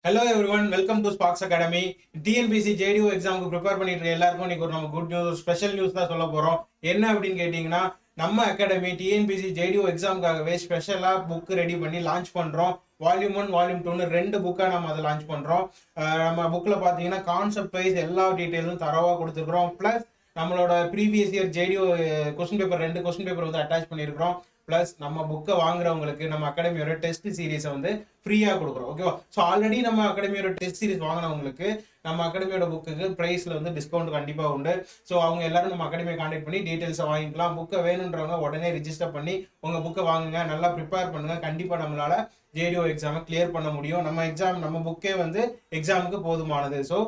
Hello everyone, welcome to Sparks academy. TNPSC JDO எக்ஸாமுக்கு prepare பண்ணிட்டு இருக்க எல்லாருக்கும் இன்னைக்கு ஒரு நம்ம குட் நியூஸ், ஸ்பெஷல் நியூஸ் தான் சொல்ல போறோம். என்ன அப்படின்னு கேட்டீங்கன்னா, நம்ம அகாடமி டிஎன்பிசி ஜேடிஓ எக்ஸாமுக்காகவே ஸ்பெஷலா புக் ரெடி பண்ணி லான்ச் பண்றோம். வால்யூம் 1 வால்யூம் 2 ரெண்டு புக்கா நம்ம அதை லான்ச் பண்றோம். நம்ம புக்ல பாத்தீங்கன்னா கான்செப்ட் வைஸ் எல்லா டீட்டெயிலும் தரவா கொடுத்துருக்கோம். பிளஸ் நம்மளோட previous year JDO question paper 2 question paper வந்து அட்டாச் பண்ணியிருக்கிறோம். பிளஸ் நம்ம புக்கை வாங்குறவங்களுக்கு நம்ம அகாடமியோட டெஸ்ட் சீரீஸை வந்து ஃப்ரீயாக கொடுக்குறோம். ஓகேவா? ஸோ ஆல்ரெடி நம்ம அகாடமியோட டெஸ்ட் சீரீஸ் வாங்கினவங்களுக்கு நம்ம அகாடமியோட புக்குக்கு ப்ரைஸில் வந்து டிஸ்கவுண்ட் கண்டிப்பாக உண்டு. ஸோ அவங்க எல்லாரும் நம்ம அகாடமியை கான்டாக்ட் பண்ணி டீட்டெயில்ஸை வாங்கிக்கலாம். புக்கை வேணுன்றவங்க உடனே ரிஜிஸ்டர் பண்ணி உங்கள் புக்கை வாங்குங்க, நல்லா ப்ரிப்பேர் பண்ணுங்க. கண்டிப்பாக நம்மளால ஜேடிஓ எக்ஸாமை கிளியர் பண்ண முடியும். நம்ம புக்கே வந்து எக்ஸாமுக்கு போதுமானது. ஸோ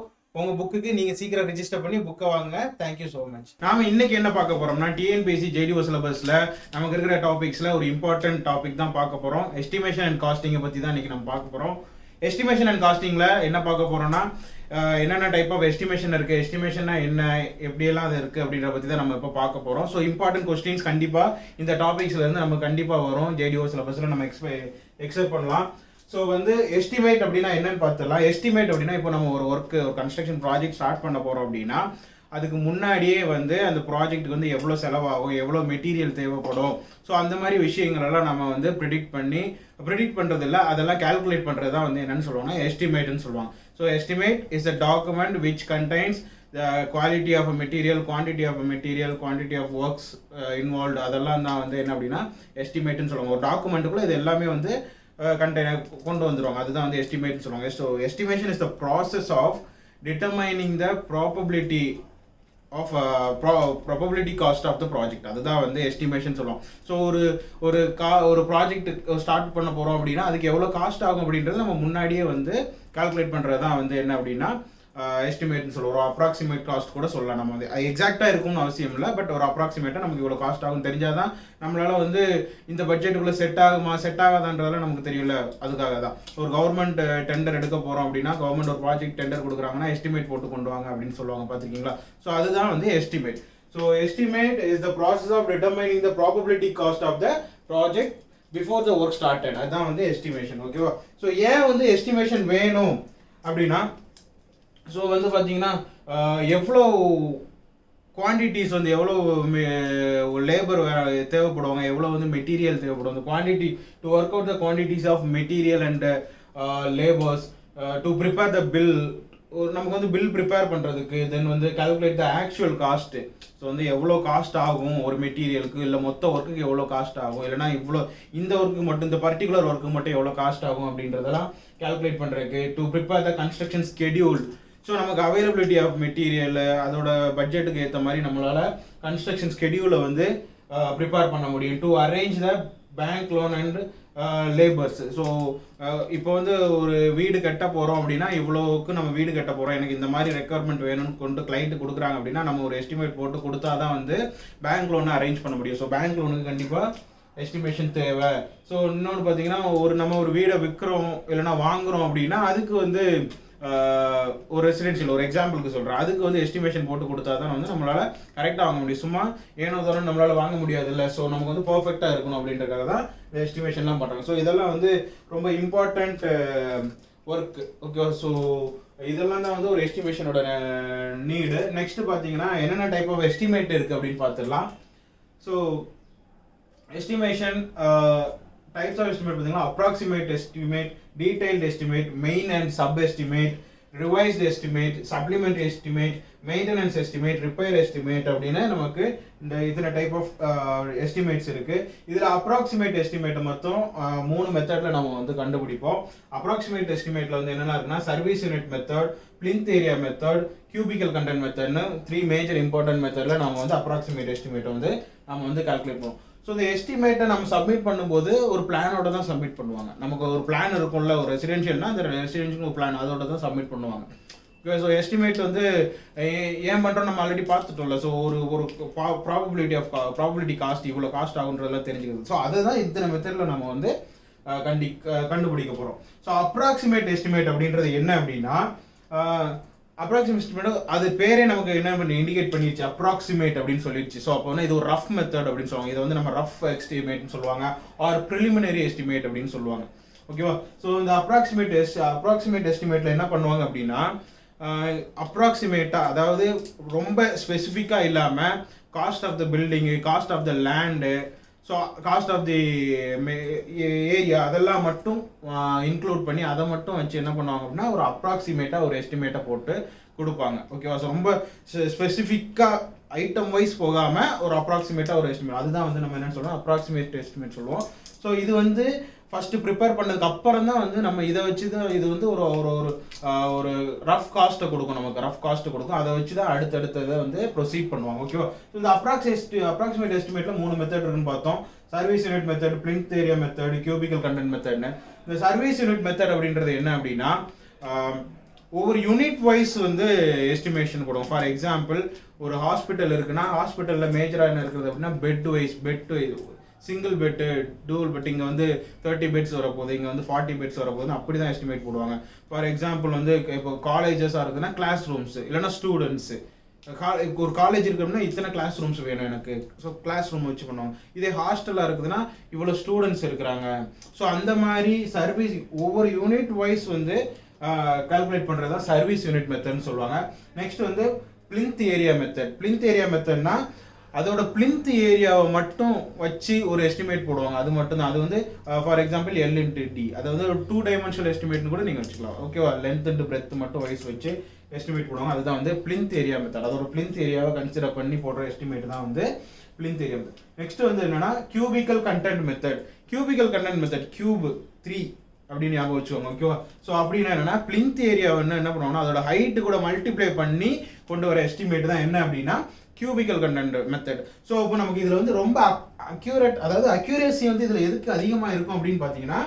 உங்க புக்குக்கு நீங்க சீக்கிரம் ரெஜிஸ்டர் பண்ணி புக்கை வாங்க. Thank you so much. நாம இன்னைக்கு என்ன பார்க்க போறோம்னா, டிஎன்பிஎஸ்சி ஜேடிஓ சிலபஸ்ல நமக்கு இருக்கிற டாபிக்ஸ்ல ஒரு இம்பார்ட்டன்ட் டாபிக் தான் பார்க்க போறோம். எஸ்டிமேஷன் அண்ட் காஸ்டிங்கை பத்தி தான் இன்னைக்கு நம்ம பார்க்க போறோம். எஸ்டிமேஷன் அண்ட் காஸ்டிங்ல என்ன பார்க்க போறோம்னா, என்னென்ன டைப் ஆஃப் எஸ்டிமேஷன் இருக்கு, எஸ்டிமேஷன்னா என்ன, எப்படியெல்லாம் அது இருக்கு அப்படின்ற பத்தி தான் நம்ம இப்போ பார்க்க போறோம். ஸோ இம்பார்ட்டன்ட் கொஸ்டின்ஸ் கண்டிப்பா இந்த டாபிக்ஸ்ல இருந்து நம்ம கண்டிப்பா வரும். ஜேடிஓ சிலபஸ்ல நம்ம எக்ஸ்பெக்ட் பண்ணலாம். ஸோ வந்து எஸ்டிமேட் அப்படின்னா என்னன்னு பார்த்துடலாம். எஸ்டிமேட் அப்படின்னா இப்போ நம்ம ஒரு ஒரு கன்ஸ்ட்ரக்ஷன் ப்ராஜெக்ட் ஸ்டார்ட் பண்ண போகிறோம் அப்படின்னா அதுக்கு முன்னாடியே வந்து அந்த ப்ராஜெக்ட்டுக்கு வந்து எவ்வளோ செலவாகும், எவ்வளோ மெட்டீரியல் தேவைப்படும், ஸோ அந்த மாதிரி விஷயங்களெல்லாம் நம்ம வந்து ப்ரிடிக்ட் பண்ணுறது இல்லை, அதெல்லாம் கேல்குலேட் பண்ணுறது தான் வந்து என்னன்னு சொல்லுவாங்கன்னா எஸ்டிமேட்னு சொல்லுவாங்க. So estimate is a document which contains the quality of a material, quantity of a material, quantity of works involved. அதெல்லாம் தான் வந்து என்ன அப்படின்னா எஸ்டிமேட்னு சொல்லுவாங்க. ஒரு டாக்குமெண்ட்டுக்குள்ள இது எல்லாமே வந்து கண்டெய்னர் கொண்டு வந்துருவாங்க. அதுதான் வந்து எஸ்டிமேட்னு சொல்லுவாங்க. So estimation is the process of determining the probability of probability cost of the project. அதுதான் வந்து எஸ்டிமேஷன் சொல்லுவோம். ஸோ ஒரு ப்ராஜெக்ட் ஸ்டார்ட் பண்ண போகிறோம் அப்படின்னா அதுக்கு எவ்வளோ காஸ்ட் ஆகும் அப்படின்றது நம்ம முன்னாடியே வந்து கால்குலேட் பண்ணுறது தான் வந்து என்ன அப்படின்னா எஸ்டிமேட்னு சொல்லுவோம். ஒரு அப்ராக்சிமேட் காஸ்ட் கூட சொல்லலாம். நம்ம வந்து எக்ஸாக்டாக இருக்கும்னு அவசியம் இல்லை, பட் ஒரு அப்ராக்சிமேட்டாக நமக்கு இவ்வளோ காஸ்ட் ஆகும் தெரிஞ்சாதான் நம்மளால வந்து இந்த பட்ஜெட்டுக்குள்ளே செட் ஆகாதான்றதெல்லாம் நமக்கு தெரியல. அதுக்காக தான் ஒரு கவர்மெண்ட் டெண்டர் எடுக்க போகிறோம் அப்படின்னா, கவர்மெண்ட் ஒரு ப்ராஜெக்ட் டெண்டர் கொடுக்குறாங்கன்னா எஸ்டிமேட் போட்டு கொண்டு வாங்க அப்படின்னு சொல்லுவாங்க, பார்த்துருக்கீங்களா? ஸோ அதுதான் வந்து estimate. So estimate is the process of determining the probability cost of the project before the work started. அதுதான் வந்து எஸ்டிமேஷன். ஓகேவா? ஸோ ஏன் வந்து எஸ்டிமேஷன் வேணும் அப்படின்னா, ஸோ வந்து பார்த்தீங்கன்னா எவ்வளோ குவான்டிட்டிஸ் வந்து எவ்வளோ லேபர் தேவைப்படுவாங்க, எவ்வளோ வந்து மெட்டீரியல் தேவைப்படும், அந்த quantity to work out the quantities of material and labours to prepare the bill. நமக்கு வந்து பில் ப்ரிப்பேர் பண்ணுறதுக்கு, தென் வந்து calculate the actual cost. So வந்து எவ்வளோ காஸ்ட் ஆகும் ஒரு மெட்டீரியலுக்கு, இல்லை மொத்த ஒர்க்குக்கு எவ்வளோ காஸ்ட் ஆகும், இல்லைனா இந்த ஒர்க்கு மட்டும், இந்த பர்டிகுலர் ஒர்க்கு மட்டும் எவ்வளோ காஸ்ட் ஆகும் அப்படின்றதெல்லாம் கால்குலேட் பண்ணுறதுக்கு. To prepare the construction schedule. So நமக்கு அவைலபிலிட்டி ஆஃப் மெட்டீரியல், அதோட பட்ஜெட்டுக்கு ஏற்ற மாதிரி நம்மளால் கன்ஸ்ட்ரக்ஷன் ஸ்கெடியூலை வந்து ப்ரிப்பேர் பண்ண முடியும். To arrange the bank loan and labours. So இப்போ வந்து ஒரு வீடு கட்ட போகிறோம் அப்படின்னா, இவ்வளோக்கு நம்ம வீடு கட்ட போகிறோம், எனக்கு இந்த மாதிரி ரெக்குவயர்மெண்ட் வேணும்னு கொண்டு கிளைண்ட் கொடுக்குறாங்க அப்படின்னா நம்ம ஒரு எஸ்டிமேட் போட்டு கொடுத்தா தான் வந்து பேங்க் லோனை அரேஞ்ச் பண்ண முடியும். ஸோ பேங்க் லோனுக்கு கண்டிப்பாக எஸ்டிமேஷன் தேவை. ஸோ இன்னொன்று பார்த்தீங்கன்னா, நம்ம ஒரு வீடை விற்கிறோம் இல்லைனா வாங்குகிறோம் அப்படின்னா அதுக்கு வந்து ஒரு ரெசிடென்ஷியல், ஒரு எக்ஸாம்பிளுக்கு சொல்கிறேன், அதுக்கு வந்து எஸ்டிமேஷன் போட்டு கொடுத்தா தான் வந்து நம்மளால் கரெக்டாக வாங்க முடியும். சும்மா ஏனோ தோறும் நம்மளால் வாங்க முடியாது இல்லை. ஸோ நமக்கு வந்து பர்ஃபெக்டாக இருக்கணும் அப்படின்றதுக்காக தான் இந்த எஸ்டிமேஷன்லாம் பண்ணுறாங்க. ஸோ இதெல்லாம் வந்து ரொம்ப இம்பார்ட்டண்ட் ஒர்க். ஓகே, ஸோ இதெல்லாம் தான் வந்து ஒரு எஸ்டிமேஷனோட நீடு. நெக்ஸ்ட் பார்த்தீங்கன்னா என்னென்ன டைப் ஆஃப் எஸ்டிமேட் இருக்குது அப்படின்னு பார்த்துடலாம். So estimation types of estimate பார்த்தீங்கன்னா approximate estimate, detailed estimate, main and sub estimate, revised estimate, supplementary estimate, maintenance estimate, repair estimate அப்படின்னு நமக்கு இந்த இத்தனை டைப் ஆஃப் எஸ்டிமேட்ஸ் இருக்கு. இதில் அப்ராக்சிமேட் எஸ்டிமேட் மொத்தம் 3 மெத்தட்ல நம்ம வந்து கண்டுபிடிப்போம். அப்ராக்சிமேட் எஸ்டிமேட்ல வந்து என்னென்ன இருக்குன்னா, service unit method, plinth area method, cubical content மெத்தட்னு 3 மேஜர் இம்பார்ட்டன்ட் மெத்தட்ல நம்ம வந்து அப்ராக்சிமேட் எஸ்டிமேட் வந்து நம்ம வந்து கால்குலேட் பண்ணுவோம். ஸோ இந்த எஸ்டிமேட்டை நம்ம சப்மிட் பண்ணும்போது ஒரு பிளானோட தான் சப்மிட் பண்ணுவாங்க. நமக்கு ஒரு பிளான் இருக்கும்ல, ஒரு ரெசிடென்ஷியல்னா அந்த ரெசிடென்ஷியல் ஒரு பிளான் அதோட தான் சப்மிட் பண்ணுவாங்க. ஓகே, ஸோ எஸ்டிமேட் வந்து ஏன் பண்ணுறோம் நம்ம ஆல்ரெடி பார்த்துட்டோம்ல. ஸோ ஒரு ப்ராபபிலிட்டி காஸ்ட் இவ்வளோ காஸ்ட் ஆகுன்றதெல்லாம் தெரிஞ்சுக்கிறது. ஸோ அதை தான் இத்தனை மெத்தடில் நம்ம வந்து கண்டுபிடிக்க போகிறோம். ஸோ அப்ராக்சிமேட் எஸ்டிமேட் அப்படின்றது என்ன அப்படின்னா, அப்ராக்சிமேட் எஸ்டிமேட் அது பேரே நமக்கு என்ன பண்ணி இண்டிகேட் பண்ணிடுச்சு, அப்ராக்சிமேட் அப்படின்னு சொல்லிடுச்சு. ஸோ அப்போ வந்து இது ஒரு ரஃப் மெத்தட் அப்படின்னு சொல்லுவாங்க. இதை வந்து நம்ம ரஃப் எஸ்டிமேட்னு சொல்லுவாங்க, ஆர் ப்ரிலிமினரி எஸ்டிமேட் அப்படின்னு சொல்லுவாங்க. ஓகேவா. ஸோ இந்த அப்ராக்சிமேட் எஸ்டிமேட்ல என்ன பண்ணுவாங்க அப்படின்னா அப்ராக்சிமேட்டாக, அதாவது ரொம்ப ஸ்பெசிஃபிக்காக இல்லாமல் cost of the building, cost of the land, so cost of the area அதெல்லாம் மட்டும் இன்க்ளூட் பண்ணி அதை மட்டும் வச்சு என்ன பண்ணுவாங்க அப்படின்னா ஒரு அப்ராக்சிமேட்டாக ஒரு எஸ்டிமேட்டை போட்டு கொடுப்பாங்க. ஓகேவா. ஸோ ரொம்ப ஸ்பெசிஃபிக்காக ஐட்டம் வைஸ் போகாமல் ஒரு அப்ராக்சிமேட்டாக ஒரு எஸ்டிமேட், அதுதான் வந்து நம்ம என்ன சொல்லுவோம் அப்ராக்சிமேட் எஸ்டிமேட் சொல்லுவோம். ஸோ இது வந்து ஃபர்ஸ்ட் ப்ரிப்பேர் பண்ணதுக்கு அப்புறம் தான் வந்து நம்ம இதை வச்சு தான் இது வந்து ஒரு ஒரு ஒரு ரஃப் காஸ்ட்டை கொடுக்கும், நமக்கு ரஃப் காஸ்ட்டு கொடுக்கும். அதை வச்சு தான் அடுத்தடுத்ததை வந்து ப்ரொசீட் பண்ணுவாங்க. ஓகேவா. இந்த அப்ராக்சிமேட் எஸ்டிமேட்ல 3 மெத்தட் இருக்குன்னு பார்த்தோம். Service unit method, plinth area method, cubical content மெத்தட்னு. இந்த சர்வீஸ் யூனிட் மெத்தட் அப்படின்றது என்ன அப்படின்னா ஒவ்வொரு யூனிட் வைஸ் வந்து எஸ்டிமேஷன் கொடுக்கும். ஃபார் எக்ஸாம்பிள் ஒரு ஹாஸ்பிட்டல் இருக்குன்னா ஹாஸ்பிட்டலில் மேஜராக என்ன இருக்குது அப்படின்னா bed wise, single bed, double bed, இங்கே வந்து 30 பெட்ஸ் வரப்போகுது, இங்கே வந்து 40 பெட்ஸ் வரப்போகுது, அப்படி தான் எஸ்டிமேட் போடுவாங்க. ஃபார் எக்ஸாம்பிள் வந்து இப்போ காலேஜஸாக இருக்குதுன்னா கிளாஸ் ரூம்ஸ் இல்லைன்னா ஸ்டூடெண்ட்ஸு, ஒரு காலேஜ் இருக்கு அப்படின்னா இத்தனை கிளாஸ் ரூம்ஸ் வேணும் எனக்கு, ஸோ கிளாஸ் ரூம் வச்சு பண்ணுவாங்க. இதே ஹாஸ்டலாக இருக்குதுன்னா இவ்வளோ ஸ்டூடெண்ட்ஸ் இருக்கிறாங்க. ஸோ அந்த மாதிரி சர்வீஸ் ஒவ்வொரு யூனிட் வைஸ் வந்து கால்குலேட் பண்ணுறது தான் சர்வீஸ் யூனிட் மெத்தட்னு சொல்லுவாங்க. நெக்ஸ்ட் வந்து பிளிந்த் ஏரியா மெத்தட்னா அதோட பிளிந்த் ஏரியாவை மட்டும் வச்சு ஒரு எஸ்டிமேட் போடுவாங்க. அது மட்டும் தான். அது வந்து ஃபார் எக்ஸாம்பிள் L/D, அதாவது ஒரு 2 டைமென்ஷனல் எஸ்டிமேட்னு கூட நீங்கள் வச்சுக்கலாம். ஓகேவா. லென்த் அண்ட் பிரெத் மட்டும் வைஸ் வச்சு எஸ்டிமேட் போடுவாங்க. அதுதான் வந்து பிளிந்த் ஏரியா மெத்தட். அதோட பிளிந்த் ஏரியாவை கன்சிடர் பண்ணி போடுற எஸ்டிமேட் தான் வந்து பிளிந்த் ஏரியா மெத்தட். நெக்ஸ்ட் வந்து என்னன்னா கியூபிக்கல் கண்டென்ட் மெத்தட் கியூப் 3 அப்படின்னு ஞாபகம் வச்சுக்கோங்க. ஓகேவா. ஸோ அப்படின்னா என்னன்னா பிளிந்த் ஏரியா என்ன பண்ணுவாங்கன்னா அதோட ஹைட்டு கூட மல்டிப்ளை பண்ணி கொண்டு வர எஸ்டிமேட் தான் என்ன அப்படின்னா கியூபிக்கல் கண்டென்ட் மெத்தட். ஸோ இப்போ நமக்கு இதில் வந்து ரொம்ப அக்யூரேட், அதாவது அக்யூரேசி வந்து இதில் எதுக்கு அதிகமாக இருக்கும் அப்படின்னு பார்த்தீங்கன்னா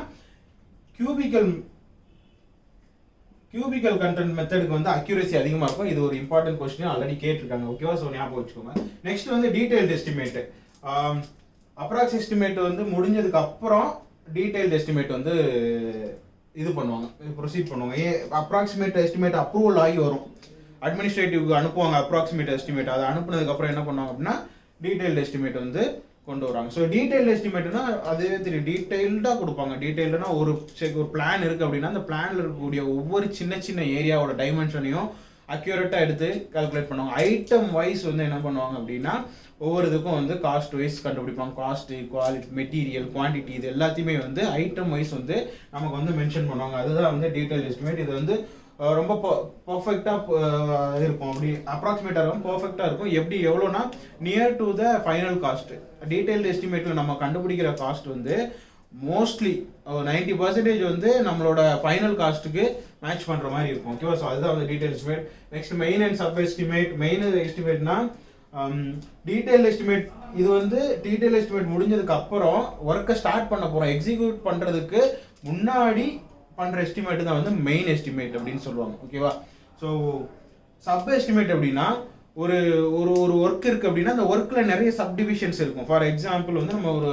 கியூபிக்கல் கண்டென்ட் மெத்தடுக்கு வந்து அக்யூரேசி அதிகமாக இருக்கும். இது ஒரு இம்பார்ட்டன்ட் கொஸ்டின் ஆல்ரெடி கேட்டிருக்காங்க. ஓகேவா. ஸோ ஞாபகம் வச்சுக்கோங்க. நெக்ஸ்ட் வந்து டீடைல்டு எஸ்டிமேட். அப்ராக்ஸ் எஸ்டிமேட் வந்து முடிஞ்சதுக்கு அப்புறம் டீடைல்டு எஸ்டிமேட் வந்து இது பண்ணுவாங்க, ப்ரொசீட் பண்ணுவாங்க. அப்ராக்சிமேட் எஸ்டிமேட் அப்ரூவல் ஆகி வரும், அட்மினிஸ்ட்ரேட்டிவ்க்கு அனுப்புவாங்க அப்ராக்சிமேட் எஸ்டிமேட். அதை அனுப்புனதுக்கு அப்புறம் என்ன பண்ணுவாங்க அப்படின்னா டீடைல்டு எஸ்டிமேட் வந்து கொண்டு வராங்க. ஸோ டீடைல்டு எஸ்டிமேட்னா அதே தெரியும், டீடைல்டாக கொடுப்பாங்க. டீடைல்டுனா ஒரு பிளான் இருக்குது அப்படின்னா அந்த பிளானில் இருக்கக்கூடிய ஒவ்வொரு சின்ன சின்ன ஏரியாவோட டைமென்ஷனையும் அக்யூரேட்டாக எடுத்து கால்குலேட் பண்ணுவாங்க. ஐட்டம் வைஸ் வந்து என்ன பண்ணுவாங்க அப்படின்னா ஒவ்வொரு இதுக்கும் வந்து காஸ்ட் வைஸ் கண்டுபிடிப்பாங்க. காஸ்ட்டு, குவாலிட்டி, மெட்டீரியல், குவான்டிட்டி, இது எல்லாத்தையுமே வந்து ஐட்டம் வைஸ் வந்து நமக்கு வந்து மென்ஷன் பண்ணுவாங்க. அதுதான் வந்து டீடைல் எஸ்டிமேட். இது வந்து ரொம்ப பர்ஃபெக்டாக இருக்கும். அப்படி அப்ராக்சிமேட்டாக இருக்கும், பர்ஃபெக்டாக இருக்கும். எப்படி எவ்வளோனா near to the final cost. Detailed எஸ்டிமேட்டில் நம்ம கண்டுபிடிக்கிற காஸ்ட் வந்து மோஸ்ட்லி 90% வந்து நம்மளோட ஃபைனல் காஸ்ட்டுக்கு மேட்ச் பண்ணுற மாதிரி இருக்கும். ஓகேவா. ஸோ அதுதான் வந்து detail estimate. Next main and sub estimate. Main எஸ்டிமேட்னா டீடைல் எஸ்டிமேட். இது வந்து டீடைல் எஸ்டிமேட் முடிஞ்சதுக்கு அப்புறம் ஒர்க்கை ஸ்டார்ட் பண்ண போகிறோம், எக்ஸிக்யூட் பண்ணுறதுக்கு முன்னாடி பண்ணுற எஸ்டிமேட் தான் வந்து மெயின் எஸ்டிமேட் அப்படின்னு சொல்லுவாங்க. ஓகேவா. ஸோ சப் எஸ்டிமேட் அப்படின்னா ஒரு ஒரு ஒரு ஒர்க் இருக்குது அப்படின்னா அந்த ஒர்க்கில் நிறைய சப்டிவிஷன்ஸ் இருக்கும். ஃபார் எக்ஸாம்பிள் வந்து நம்ம ஒரு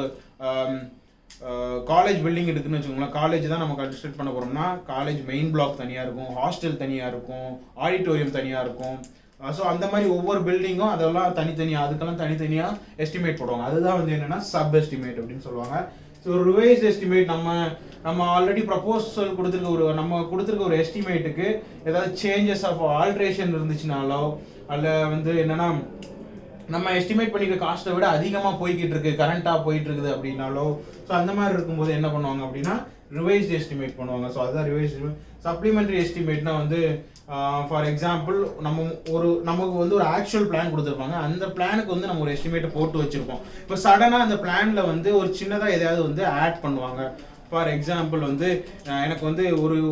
காலேஜ் பில்டிங் இருக்குன்னு வச்சுக்கோங்களேன். காலேஜ் தான் நம்ம கன்ஸ்ட்ரக்ட் பண்ண போகிறோம்னா காலேஜ் மெயின் பிளாக் தனியாக இருக்கும், ஹாஸ்டல் தனியாக இருக்கும், ஆடிட்டோரியம் தனியாக இருக்கும். ஸோ அந்த மாதிரி ஒவ்வொரு பில்டிங்கும் அதெல்லாம் தனித்தனியாக, அதுக்கெல்லாம் தனித்தனியாக எஸ்டிமேட் போடுவாங்க. அதுதான் வந்து என்னென்னா சப் எஸ்டிமேட் அப்படின்னு சொல்லுவாங்க. ஸோ ஒரு ரிவைஸ் எஸ்டிமேட் நம்ம ஆல்ரெடி ப்ரப்போசல் கொடுத்துருக்க ஒரு எஸ்டிமேட்டுக்கு ஏதாவது சேஞ்சஸ் ஆஃப் ஆல்ட்ரேஷன் இருந்துச்சுனாலோ அல்ல வந்து என்னென்னா நம்ம எஸ்டிமேட் பண்ணிக்கிற காஸ்ட்டை விட அதிகமாக போய்கிட்டு இருக்கு, கரண்ட்டாக போயிட்டு இருக்குது அப்படின்னாலோ, ஸோ அந்த மாதிரி இருக்கும்போது என்ன பண்ணுவாங்க அப்படின்னா ரிவைஸ்ட் எஸ்டிமேட் பண்ணுவாங்க. ஸோ அதுதான் ரிவைஸ்ட் எஸ்டிமேட். சப்ளிமெண்ட்ரி எஸ்டிமேட்னா வந்து ஃபார் எக்ஸாம்பிள் நமக்கு வந்து ஒரு ஆக்சுவல் பிளான் கொடுத்துருப்பாங்க. அந்த பிளானுக்கு வந்து நம்ம ஒரு எஸ்டிமேட்டை போட்டு வச்சிருப்போம். இப்போ சடனாக அந்த பிளானில் வந்து ஒரு சின்னதாக எதையாவது வந்து ஆட் பண்ணுவாங்க. ஃபார் எக்ஸாம்பிள் வந்து எனக்கு வந்து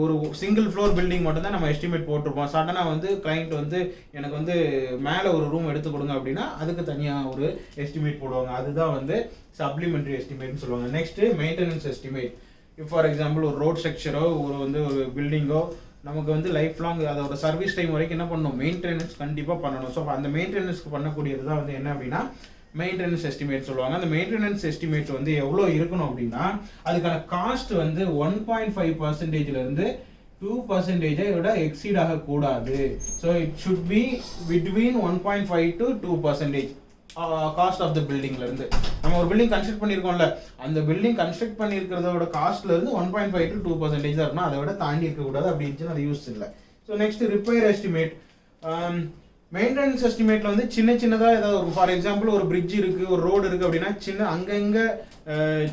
ஒரு சிங்கிள் ஃப்ளோர் பில்டிங் மட்டும்தான் நம்ம எஸ்டிமேட் போட்டிருப்போம். சடனாக வந்து கிளைண்ட் வந்து எனக்கு வந்து மேலே ஒரு ரூம் எடுத்து கொடுங்க அப்படின்னா அதுக்கு தனியாக ஒரு எஸ்டிமேட் போடுவாங்க. அதுதான் வந்து சப்ளிமெண்ட்ரி எஸ்டிமேட்னு சொல்லுவாங்க. Next maintenance estimate. For example ஒரு ரோட் ஸ்ட்ரக்சரோ ஒரு பில்டிங்கோ நமக்கு வந்து லைஃப் லாங் அதோட சர்வீஸ் டைம் வரைக்கும் என்ன பண்ணணும், மெயின்டெனன்ஸ் கண்டிப்பாக பண்ணணும். ஸோ அந்த மெயின்டெனன்ஸ்க்கு பண்ணக்கூடியது தான் வந்து என்ன அப்படின்னா மெயின்டெனன்ஸ் எஸ்டிமேட் சொல்லுவாங்க. அந்த மெயின்டெனன்ஸ் எஸ்டிமேட் வந்து எவ்வளோ இருக்கணும் அப்படின்னா அதுக்கான காஸ்ட் வந்து 1.5%லேருந்து 2% விட எக்ஸீட் ஆகக்கூடாது. So it should be between 1.5 to 2%. Cost of the பில்டிங்லேருந்து நம்ம ஒரு பில்டிங் கன்ஸ்ட்ரக்ட் பண்ணியிருக்கோம்ல, அந்த பில்டிங் கன்ஸ்ட்ரக்ட் பண்ணியிருக்கிறதோட காஸ்ட்லேருந்து 1.5 to 2% தான் இருக்கணும், அதை விட தாண்டி இருக்கக்கூடாது. அப்படி இருந்துச்சுன்னா அது யூஸ் இல்லை. So next repair estimate. Maintenance எஸ்டிமேட்டில் வந்து சின்னதாக ஏதாவது ஒரு ஃபார் எக்ஸாம்பிள் ஒரு பிரிட்ஜ் இருக்குது, ஒரு ரோடு இருக்குது அப்படின்னா சின்ன அங்கங்கே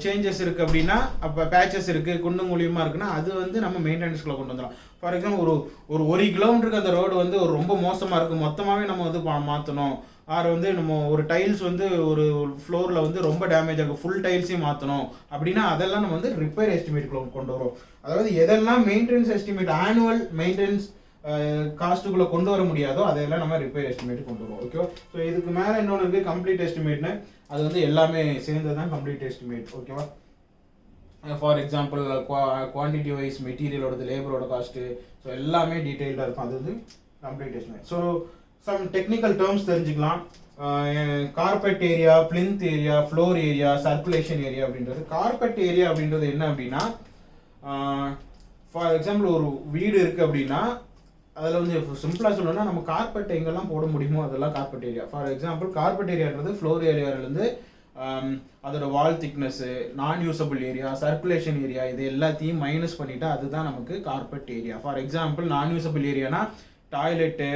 சேஞ்சஸ் இருக்குது அப்படின்னா, அப்போ பேச்சஸ் இருக்குது, குண்டும் குழியுமா இருக்குன்னா அது வந்து நம்ம மெயின்டெனன்ஸ்குள்ளே கொண்டு வந்துடலாம். ஃபார் எக்ஸாம்பிள் ஒரு கிலோமீட்டருக்கு அந்த ரோடு வந்து ஒரு ரொம்ப மோசமாக இருக்குது, மொத்தமாகவே நம்ம வந்து மாற்றணும். ஆர் வந்து நம்ம ஒரு டைல்ஸ் வந்து ஒரு ஃப்ளோரில் வந்து ரொம்ப டேமேஜ் ஆகும், ஃபுல் டைல்ஸையும் மாற்றணும் அப்படின்னா அதெல்லாம் நம்ம வந்து ரிப்பேர் எஸ்டிமேட்டுக்குள்ள கொண்டு வரோம். அதாவது எதெல்லாம் மெயின்டெனன்ஸ் எஸ்டிமேட் ஆனுவல் மெயின்டெனன்ஸ் காஸ்ட்டுக்குள்ளே கொண்டு வர முடியாதோ அதெல்லாம் நம்ம ரிப்பேர் எஸ்டிமேட் கொண்டு வரோம். ஓகேவா? ஸோ இதுக்கு மேலே இன்னொன்று இருக்குது கம்ப்ளீட் எஸ்டிமேட்னு, அது வந்து எல்லாமே சேர்ந்தது தான் கம்ப்ளீட் எஸ்டிமேட். ஓகேவா? ஃபார் எக்ஸாம்பிள் குவான்டிட்டி வைஸ் மெட்டீரியலோட லேபரோட காஸ்ட்டு, ஸோ எல்லாமே டீட்டெயில்டாக இருக்கும், அது வந்து complete estimate. So some technical terms தெரிஞ்சுக்கலாம். Carpet area, plinth area, floor area, circulation area அப்படின்றது. கார்பெட் ஏரியா அப்படின்றது என்ன அப்படின்னா, ஃபார் எக்ஸாம்பிள் ஒரு வீடு இருக்குது அப்படின்னா அதில் வந்து சிம்பிளாக சொல்லணும்னா நம்ம கார்பெட் எங்கெல்லாம் போட முடியுமோ அதெல்லாம் carpet area. For example carpet ஏரியான்றது ஃப்ளோர் ஏரியாவிலேருந்து அதோட wall thickness, non usable area, circulation area, இது எல்லாத்தையும் மைனஸ் பண்ணிவிட்டு அதுதான் நமக்கு carpet area. For example non usable ஏரியானா டாய்லெட்டு,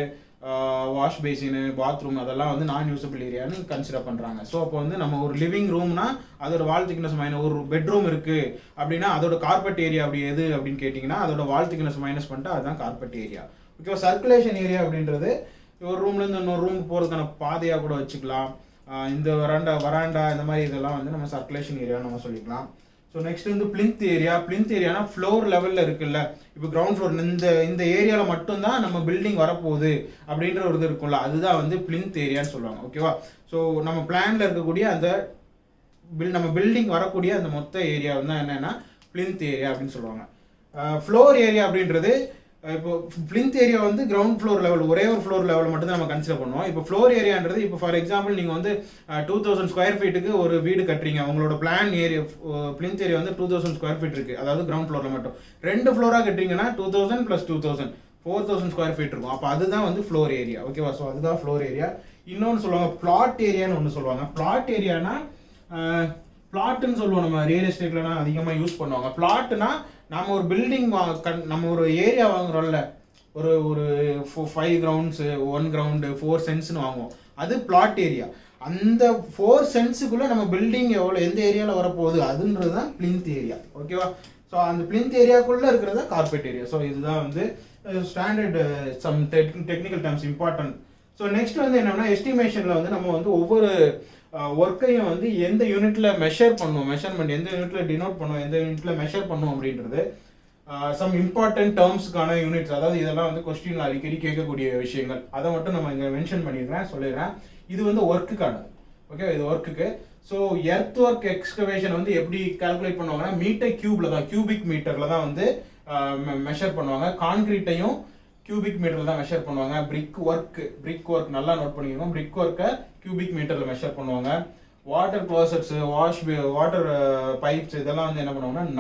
வாஷ் பேசினு, பாத்ரூம் அதெல்லாம் வந்து நான் யூசபிள் ஏரியான்னு கன்சிடர் பண்ணுறாங்க. ஸோ அப்போ வந்து நம்ம ஒரு லிவிங் ரூம்னா அதோட வால் திக்னஸ் மைனஸ், ஒரு பெட்ரூம் இருக்குது அப்படின்னா அதோட கார்பெட் ஏரியா அப்படி எது அப்படின்னு கேட்டிங்கன்னா அதோட வால் திக்னஸ் மைனஸ் பண்ணிட்டு அதுதான் கார்பெட் ஏரியா. ஓகேவா? சர்க்குலேஷன் ஏரியா அப்படின்றது ஒரு ரூம்லேருந்து இன்னொரு ரூம் போகிறதுக்கான பாதையாக கூட வச்சுக்கலாம். இந்த வராண்டா இந்த மாதிரி இதெல்லாம் வந்து நம்ம சர்க்குலேஷன் ஏரியா நம்ம சொல்லிக்கலாம். ஸோ நெக்ஸ்ட் வந்து பிளிந்த் ஏரியா. பிளிந்த் ஏரியானா ஃப்ளோர் லெவலில் இருக்குல்ல, இப்போ கிரவுண்ட் ஃப்ளோர் இந்த ஏரியாவில் மட்டும்தான் நம்ம பில்டிங் வரப்போகுது அப்படின்ற ஒரு இது இருக்கும்ல, அதுதான் வந்து பிளிந்த் ஏரியான்னு சொல்லுவாங்க. ஓகேவா? ஸோ நம்ம பிளான்ல இருக்கக்கூடிய அந்த நம்ம பில்டிங் வரக்கூடிய அந்த மொத்த ஏரியா வந்து என்னன்னா பிளிந்த் ஏரியா அப்படின்னு சொல்லுவாங்க. ஃப்ளோர் ஏரியா அப்படின்றது இப்போ பிளிந்த் ஏரியா வந்து கிரவுண்ட் ஃப்ளோர் லெவல், ஒரே ஒரு ஃப்ளோர் லெவல் மட்டும் தான் நம்ம கன்சிடர் பண்ணுவோம். இப்போ ஃப்ளோர் ஏரியான்றது இப்போ ஃபார் எக்ஸாம்பிள் நீங்கள் வந்து 2000 ஸ்கொயர் ஃபீட்டுக்கு ஒரு வீடு கட்டுறீங்க, உங்களோட பிளான் ஏரியா பிளிந்த் ஏரியா வந்து 2000 ஸ்கொயர் ஃபீட் இருக்குது, அதாவது கிரவுண்ட் ஃப்ளோரில் மட்டும் 2 ஃப்ளோராக கட்டுறீங்கன்னா 2000 + 2000 4000 ஸ்கொயர் ஃபீட் இருக்கும். அப்போ அதுதான் வந்து ஃப்ளோர் ஏரியா. ஓகேவா? ஸோ அதுதான் ஃப்ளோர் ஏரியா. இன்னொன்று சொல்லுவாங்க பிளாட் ஏரியான்னு ஒன்று சொல்லுவாங்க. பிளாட் ஏரியானா பிளாட்டுன்னு சொல்லுவோம், நம்ம ரியல் எஸ்டேட்லாம் அதிகமாக யூஸ் பண்ணுவாங்க. பிளாட்னா நம்ம ஒரு பில்டிங் நம்ம ஒரு ஏரியா வாங்குறோம்ல, ஒரு 5 கிரவுண்ட்ஸு, 1 கிரவுண்டு, 4 சென்ட்ஸ்னு வாங்குவோம், அது பிளாட் ஏரியா. அந்த 4 சென்ட்ஸுக்குள்ளே நம்ம பில்டிங் எந்த ஏரியாவில் வரப்போகுது அதுன்றது தான் பிளிந்த் ஏரியா. ஓகேவா? ஸோ அந்த பிளிந்த் ஏரியாக்குள்ளே இருக்கிறது தான் கார்பெட் ஏரியா. ஸோ இதுதான் வந்து standard some technical terms important. So next வந்து என்னன்னா எஸ்டிமேஷனில் வந்து நம்ம வந்து ஒவ்வொரு ஒர்க்கையும் வந்து எந்த யூனிட்ல மெஷர் பண்ணுவோம், மெஷர்மெண்ட் எந்த யூனிட்ல டினோட் பண்ணுவோம், எந்த யூனிட்ல மெஷர் பண்ணுவோம் அப்படின்றது சம் இம்பார்ட்டன்ட் டேர்ம்ஸ்க்கான யூனிட்ஸ். அதாவது இதெல்லாம் வந்து கொஸ்டின்ல அடிக்கடி கேட்கக்கூடிய விஷயங்கள், அதை மட்டும் நம்ம இங்கே மென்ஷன் பண்ணிடுறேன், சொல்லிடுறேன். இது வந்து ஒர்க்குக்கானது. ஓகே, இது ஒர்க்குக்கு. ஸோ எர்த் ஒர்க் எக்ஸ்கவேஷன் வந்து எப்படி கால்குலேட் பண்ணுவாங்கன்னா மீட்டர் கியூப்ல தான், கியூபிக் மீட்டர்ல தான் வந்து மெஷர் பண்ணுவாங்க. கான்கிரீட்டையும் கியூபிக் மீட்டர்ல தான் மெஷர் பண்ணுவாங்க. பிரிக் ஒர்க் நல்லா நோட் பண்ணிக்கோங்க, பிரிக் ஒர்க்கை கியூபிக் மீட்டர்ல மெஷர் பண்ணுவாங்க. வாட்டர் க்ளோசெட்ஸ், வாட்டர் பைப்ஸ் இதெல்லாம் வந்து என்ன பண்ணுவாங்கன்னா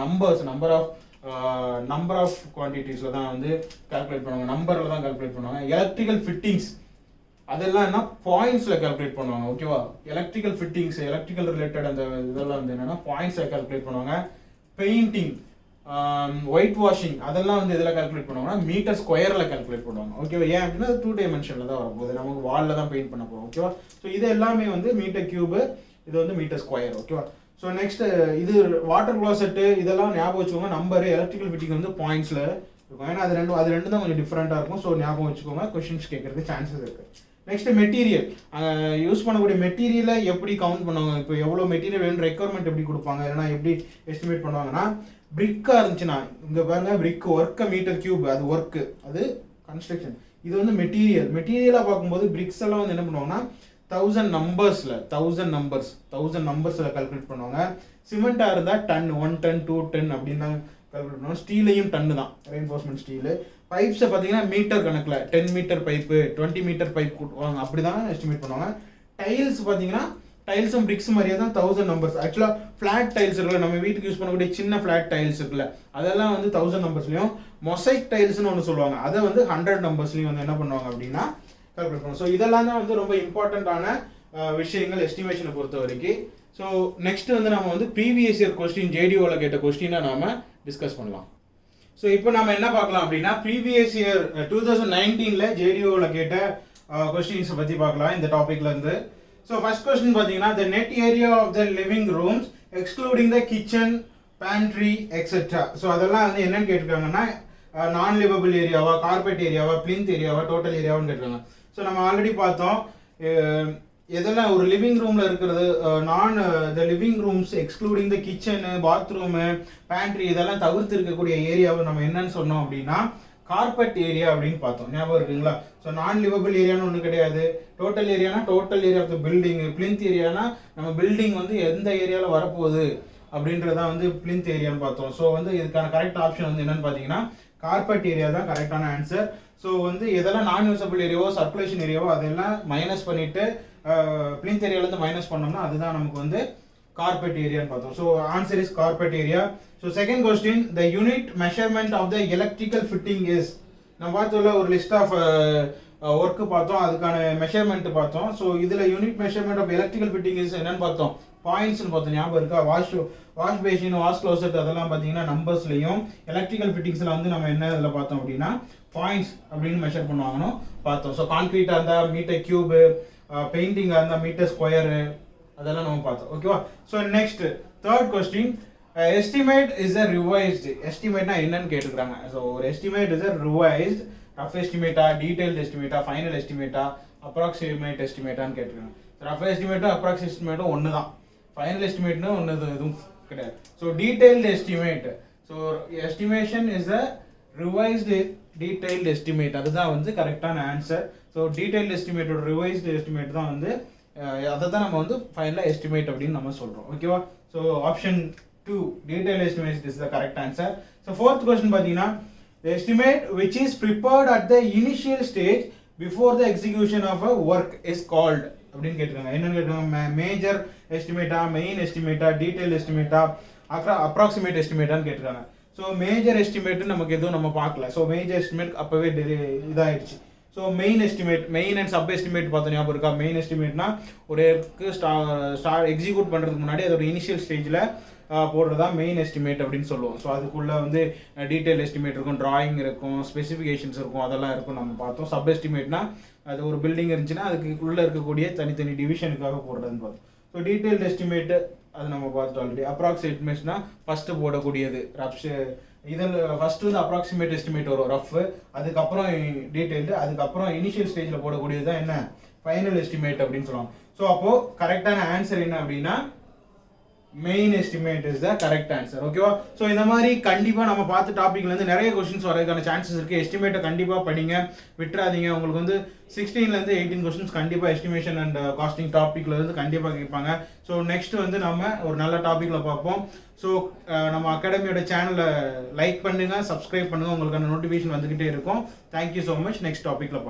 நம்பர் ஆஃப் குவான்டிட்டிஸ்ல தான் வந்து கால்குலேட் பண்ணுவாங்க, நம்பர்ல தான் கால்குலேட் பண்ணுவாங்க. எலக்ட்ரிக்கல் ஃபிட்டிங்ஸ் அதெல்லாம் என்ன பாயிண்ட்ஸ்ல கால்குலேட் பண்ணுவாங்க. ஓகேவா? எலக்ட்ரிக்கல் ஃபிட்டிங்ஸ், எலக்ட்ரிக்கல் ரிலேட்டட் அந்த இதெல்லாம் வந்து என்னன்னா பாயிண்ட்ஸ்ல கால்குலேட் பண்ணுவாங்க. பெயிண்டிங், ஒயிட் வாஷிங் அதெல்லாம் வந்து இதில் கால்குலேட் பண்ணுவாங்கன்னா மீட்டர் ஸ்கொயரில் கால்குலேட் பண்ணுவாங்க. ஓகேவா? ஏன் அப்படின்னா 2 டைமென்ஷனில் தான் வரப்போகுது, நமக்கு வாலில் தான் பெயிண்ட் பண்ண போகிறோம். ஓகேவா? ஸோ இது எல்லாமே வந்து மீட்டர் கியூபு, இது வந்து மீட்டர் ஸ்கொயர். ஓகேவா? ஸோ நெக்ஸ்ட் இது வாட்டர் க்ளோசெட்டு இதெல்லாம் ஞாபகம் வச்சுக்கோங்க. நம்பரு, எலக்ட்ரிக்கல் ஃபிட்டிங் வந்து பாயிண்ட்ஸில் இருக்கும், ஏன்னா அது ரெண்டு தான் கொஞ்சம் டிஃப்ரெண்ட்டாக இருக்கும். ஸோ ஞாபகம் வச்சுக்கோங்க, கொஸ்டின்ஸ் கேட்கறது சான்சஸ் இருக்குது. நெக்ஸ்ட் மெட்டீரியல், யூஸ் பண்ணக்கூடிய மெட்டீரியலை எப்படி கவுண்ட் பண்ணுவாங்க, இப்போ எவ்வளோ மெட்டீரியல் வேணும், ரெக்யர்மெண்ட் எப்படி கொடுப்பாங்க, இல்லைனா எப்படி எஸ்டிமேட் பண்ணுவாங்கன்னா பிரிக்கா இருந்துச்சுன்னா இங்க பாருங்க, பிரிக் ஒர்க் மீட்டர் கியூப், அது ஒர்க், அது கன்ஸ்ட்ரக்ஷன். இது வந்து மெட்டீரியலா பார்க்கும்போது பிரிக்ஸ் எல்லாம் வந்து என்ன பண்ணுவாங்கன்னா 1000 நம்பர்ஸ்ல கால்குலேட் பண்ணுவாங்க. சிமெண்டா இருந்தா டன், 1 டன் 2 டன் அப்படின்னு தான் கால்குலேட் பண்ணுவாங்க. ஸ்டீலையும் டன்னு தான், ரெயின்ஃபோர்ஸ்மெண்ட் ஸ்டீல். பைப்ஸை பார்த்தீங்கன்னா மீட்டர் கணக்கில் 10 மீட்டர் பைப்பு, 20 மீட்டர் பைப் கொடுவாங்க, அப்படி தான் எஸ்டிமேட் பண்ணுவாங்க. டைல்ஸ் பார்த்தீங்கன்னா டைல்ஸும் பிரிக்ஸ் மாதிரியே தான் 1000 நம்பர்ஸ். ஆக்சுவலாக ஃபிளாட் டைல்ஸ் இருக்குல்ல, நம்ம வீட்டுக்கு யூஸ் பண்ணக்கூடிய சின்ன ஃபிளாட் டைல்ஸ் இருக்குல்ல, அதெல்லாம் வந்து 1000 நம்பர்ஸ்லையும், மொசைக் டைல்ஸ்னு ஒன்று சொல்லுவாங்க, அதை வந்து 100 நம்பர்ஸ்லையும் வந்து என்ன பண்ணுவாங்க அப்படின்னா கால்குலேட் பண்ணுவாங்க. ஸோ இதெல்லாம் தான் வந்து ரொம்ப இம்பார்ட்டண்ட்டான விஷயங்கள் எஸ்டிமேஷனை பொறுத்த வரைக்கும். ஸோ நெக்ஸ்ட் வந்து நம்ம வந்து ப்ரீவியஸ் இயர் கொஸ்டின் ஜேடிஓவில் கேட்ட கொஸ்டினை நாம டிஸ்கஸ் பண்ணலாம். ஸோ இப்போ நம்ம என்ன பார்க்கலாம் அப்படின்னா ப்ரீவியஸ் இயர் 2019 ஜேடிஓவில் கேட்ட கொஸ்டின்ஸை பற்றி பார்க்கலாம் இந்த டாபிக்ல இருந்து. ஸோ ஃபர்ஸ்ட் கொஸ்டின் பார்த்தீங்கன்னா the net area of the living rooms excluding the kitchen pantry etcetera. So அதெல்லாம் வந்து என்னன்னு கேட்டிருக்காங்கன்னா நான் லிவபிள் ஏரியாவா, கார்பெட் ஏரியாவா, பிளிந்த் ஏரியாவா, டோட்டல் ஏரியாவான்னு கேட்டிருக்காங்க. ஸோ நம்ம ஆல்ரெடி பார்த்தோம் எதெல்லாம் ஒரு லிவிங் ரூம்ல இருக்கிறது த லிவிங் ரூம்ஸ் எக்ஸ்க்ளூடிங் த கிச்சனு, பாத்ரூமு, பேண்ட்ரி இதெல்லாம் தவிர்த்து இருக்கக்கூடிய ஏரியாவை நம்ம என்னன்னு சொன்னோம் அப்படின்னா கார்பெட் ஏரியா அப்படின்னு பார்த்தோம். ஞாபகம் இருக்குங்களா? ஸோ நான் லிவபிள் ஏரியான்னு ஒன்றும் கிடையாது. டோட்டல் ஏரியானா total area of the building. Plinth ஏரியானா நம்ம பில்டிங் வந்து எந்த ஏரியாவில் வரப்போகுது அப்படின்றதான் வந்து பிளிந்த் ஏரியான்னு பார்த்தோம். ஸோ வந்து இதுக்கான கரெக்ட் ஆப்ஷன் வந்து என்னன்னு பார்த்தீங்கன்னா கார்பெட் ஏரியா தான் கரெக்டான ஆன்சர். ஸோ வந்து எதெல்லாம் நான் யூசபிள் ஏரியாவோ சர்க்குலேஷன் ஏரியாவோ அதெல்லாம் மைனஸ் பண்ணிட்டு பிளிந்த் ஏரியாவிலேருந்து மைனஸ் பண்ணோம்னா அதுதான் நமக்கு வந்து கார்பெட் ஏரியான்னு பார்த்தோம். So answer is carpet area. So second question the unit measurement of the electrical fitting is. நம்ம பார்த்தோம்ல ஒரு லிஸ்ட் ஆஃப் ஒர்க்கு பார்த்தோம், அதுக்கான மெஷர்மெண்ட் பார்த்தோம். ஸோ இதில் unit measurement of electrical fitting is என்னன்னு பார்த்தோம், பாயிண்ட்ஸ்னு பார்த்தோம். ஞாபகம் இருக்கா? வாஷ் பேசின், வாஷ் க்ளோசெட் அதெல்லாம் பார்த்தீங்கன்னா நம்பர்ஸ்லையும், எலக்ட்ரிக்கல் ஃபிட்டிங்ஸில் வந்து நம்ம என்ன இதில் பார்த்தோம் அப்படின்னா பாயிண்ட்ஸ் அப்படின்னு மெஷர் பண்ணுவாங்கன்னு பார்த்தோம். ஸோ கான்கிரீட்டாக இருந்தால் மீட்டர் கியூபு, பெயிண்டிங்காக இருந்தால் மீட்டர் ஸ்கொயரு அதெல்லாம் நம்ம பார்த்தோம். ஓகேவா? So next third question estimate is a revised. எஸ்டிமேட்னா என்னன்னு கேட்டுக்கிறாங்க. ஸோ ஒரு estimate is a revised. Rough எஸ்டிமேட்டா, டீடைல்டு எஸ்டிமேட்டா, ஃபைனல் எஸ்டிமேட்டா, அப்ராக்சிமேட் எஸ்டிமேட்டான்னு கேட்டுருக்காங்க. ரஃப் எஸ்டிமேட்டும் அப்ராக்ஸ் எஸ்டிமேட்டும் ஒன்று தான். ஃபைனல் எஸ்டிமேட்னு ஒன்று எதுவும் கிடையாது. So detailed estimate. So estimation is a revised detailed estimate. அதுதான் வந்து கரெக்டான ஆன்சர். ஸோ டீடைல்டு எஸ்டிமேட்டோட ரிவைஸ்டு எஸ்டிமேட் தான் வந்து அதை தான் நம்ம வந்து ஃபைனலாக எஸ்டிமேட் அப்படின்னு நம்ம சொல்கிறோம். ஓகேவா? So option 2 detail estimate is the correct answer. So fourth question பார்த்தீங்கன்னா the estimate which is prepared at the initial stage before the execution of a work is called அப்படின்னு கேட்டிருக்காங்க. என்னன்னு கேட்டிருக்காங்க, மேஜர் எஸ்டிமேட்டா, மெயின் எஸ்டிமேட்டா, டீடைல் எஸ்டிமேட்டா, அப்ராக்சிமேட் எஸ்டிமேட்டான்னு கேட்டிருக்காங்க. So major estimate நமக்கு எதுவும் நம்ம பார்க்கல. ஸோ மேஜர் எஸ்டிமேட் அப்பவே இதாகிடுச்சு. So main estimate, main and sub estimate பார்த்தோம். ஞாபகம் இருக்கா? மெயின் எஸ்டிமேட்னா ஒரு எக்ஸிக்யூட் பண்ணுறதுக்கு முன்னாடி அதோட இனிஷியல் ஸ்டேஜில் போடுறதா மெயின் எஸ்டிமேட் அப்படின்னு சொல்லுவோம். ஸோ அதுக்குள்ளே வந்து டீடைல் எஸ்டிமேட் இருக்கும், டிராயிங் இருக்கும், ஸ்பெசிஃபிகேஷன்ஸ் இருக்கும், அதெல்லாம் இருக்கும் நம்ம பார்த்தோம். சப் எஸ்டிமேட்னா அது ஒரு பில்டிங் இருந்துச்சுன்னா அதுக்குள்ளே இருக்கக்கூடிய தனித்தனி டிவிஷனுக்காக போடுறதுன்னு பார்த்தோம். ஸோ டீடைல் எஸ்டிமேட்டு அது நம்ம பார்த்துட்டோம் ஆல்ரெடி. அப்ராக்சிமேட்னா ஃபஸ்ட்டு போடக்கூடியது ரஃப். இதில் ஃபஸ்ட்டு வந்து அப்ராக்சிமேட் எஸ்டிமேட் வரும் ரஃப், அதுக்கப்புறம் டீடைல்டு, அதுக்கப்புறம் இனிஷியல் ஸ்டேஜில் போடக்கூடியது தான் என்ன ஃபைனல் எஸ்டிமேட் அப்படின்னு சொல்லுவாங்க. ஸோ அப்போது கரெக்டான ஆன்சர் என்ன அப்படின்னா main estimate is the correct answer. ஓகேவா? ஸோ இந்த மாதிரி கண்டிப்பாக நம்ம பார்த்த டாப்பிக்லேருந்து நிறைய கொஸ்டின்ஸ் வரதுக்கான சான்சஸ் இருக்குது. எஸ்டிமேட்டை கண்டிப்பாக படிங்க, விட்டுறாதீங்க. உங்களுக்கு வந்து 16 18 கொஸ்டின்ஸ் கண்டிப்பாக எஸ்டிமேஷன் அண்ட் காஸ்டிங் டாப்பிக்ல இருந்து கண்டிப்பாக கேட்பாங்க. ஸோ நெக்ஸ்ட் வந்து நம்ம ஒரு நல்ல டாப்பிக்கில் பார்ப்போம். ஸோ நம்ம அகாடமியோட சேனலை லைக் பண்ணுங்கள், சப்ஸ்கிரைப் பண்ணுங்கள், உங்களுக்கான நோட்டிஃபிகேஷன் வந்துக்கிட்டே இருக்கும். Thank you so much. நெக்ஸ்ட் டாப்பிக்கில் பார்க்கலாம்.